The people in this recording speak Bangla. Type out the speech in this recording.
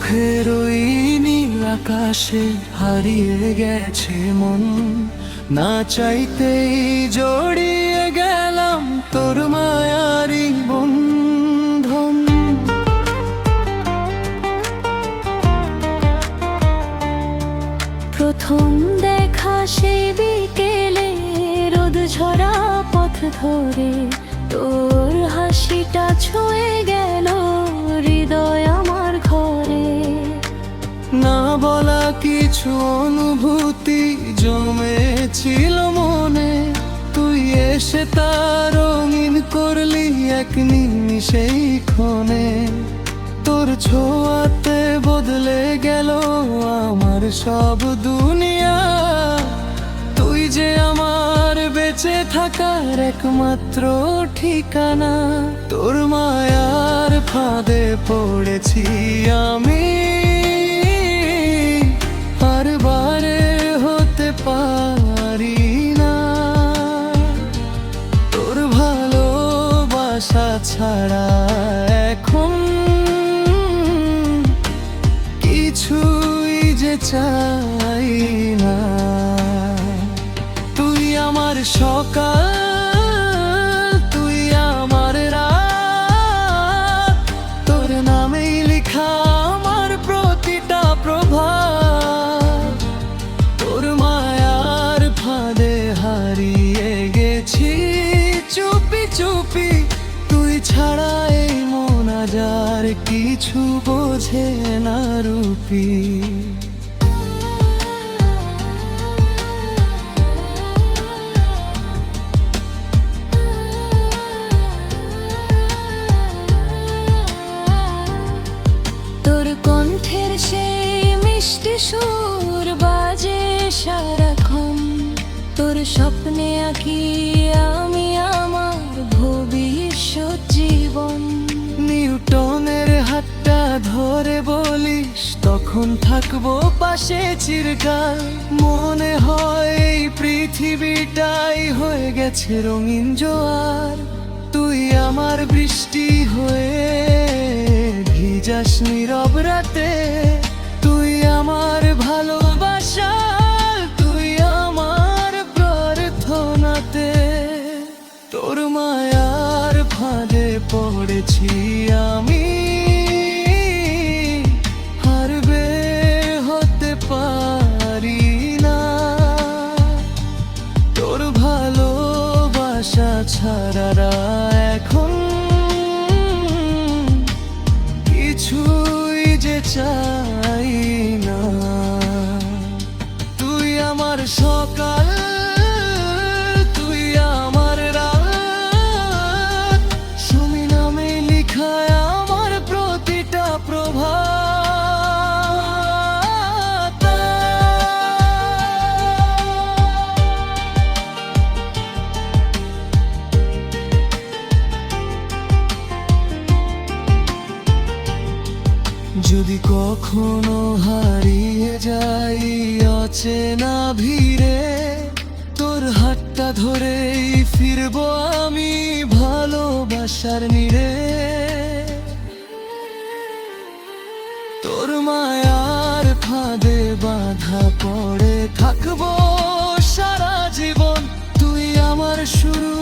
চোখের ওই নীল আকাশে হারিয়ে গেছে মন, না চাইতেই জড়িয়ে গেলাম তোর মায়ারি বন্ধন। প্রথম দেখা সেই বিকেলে রোদ ঝরা পথ ধরে তোর হাসিটা ছুঁয়ে গেল হৃদয় আমার ঘরে। না বলা কিছু অনুভূতি জমেছিল মনে, তুই এসে তা রঙিন করলি এক নিমিষেই ক্ষণে। তোর ছোঁয়াতে বদলে গেল আমার সব দুনিয়া, তুই যে আমার বেঁচে থাকার একমাত্র ঠিকানা। তোর মায়ার ফাঁদে পড়েছি আমি, আর বারে হতে পারি না। তোর ভালোবাসা ছাড়া এখন কিছুই যে চাই না। তুই আমার সকাল, তুই আমার রাত, তোর নামেই লেখা আমার প্রতিটা প্রভাত। তোর মায়ার ফাঁদে হারিয়ে গেছি চুপি চুপি, তুই ছাড়া এই মন আজ আর কিছু বোঝে না রূপী। তোর কণ্ঠের সেই মিষ্টি সুর বাজে সারাক্ষণ, তোর স্বপ্নে আঁকি আমি আমার ভবিষ্যৎ জীবন। নিউটনের হাতটা ধরে বলিস তখন থাকবো পাশে চিরকাল। মনে হয় এই পৃথিবীটাই হয়ে গেছে রঙিন জোয়ার, তুই আমার বৃষ্টি হয়ে ভিজাস নীরব রাতে। তুই আমার ভালোবাসা, তুই আমার প্রার্থনাতে। তোর মায়ার ফাঁদে পড়েছি আমি, আর বের হতে পারি না। তোর ভালোবাসা ছাড়া এখন কিছুই যে চাই না। তুই আমার সকাল, তুই আমার রাত, সুমি নামে লিখায় আমার প্রতিটা প্রভাত। যদি কখনো হারিয়ে যাই অচেনা ভিড়ে, তোর হাতটা ধরেই ফিরবো আমি ভালোবাসার নীড়ে। তোর মায়ার ফাঁদে বাঁধা পড়ে থাকবো সারা জীবন, তুই আমার শুরু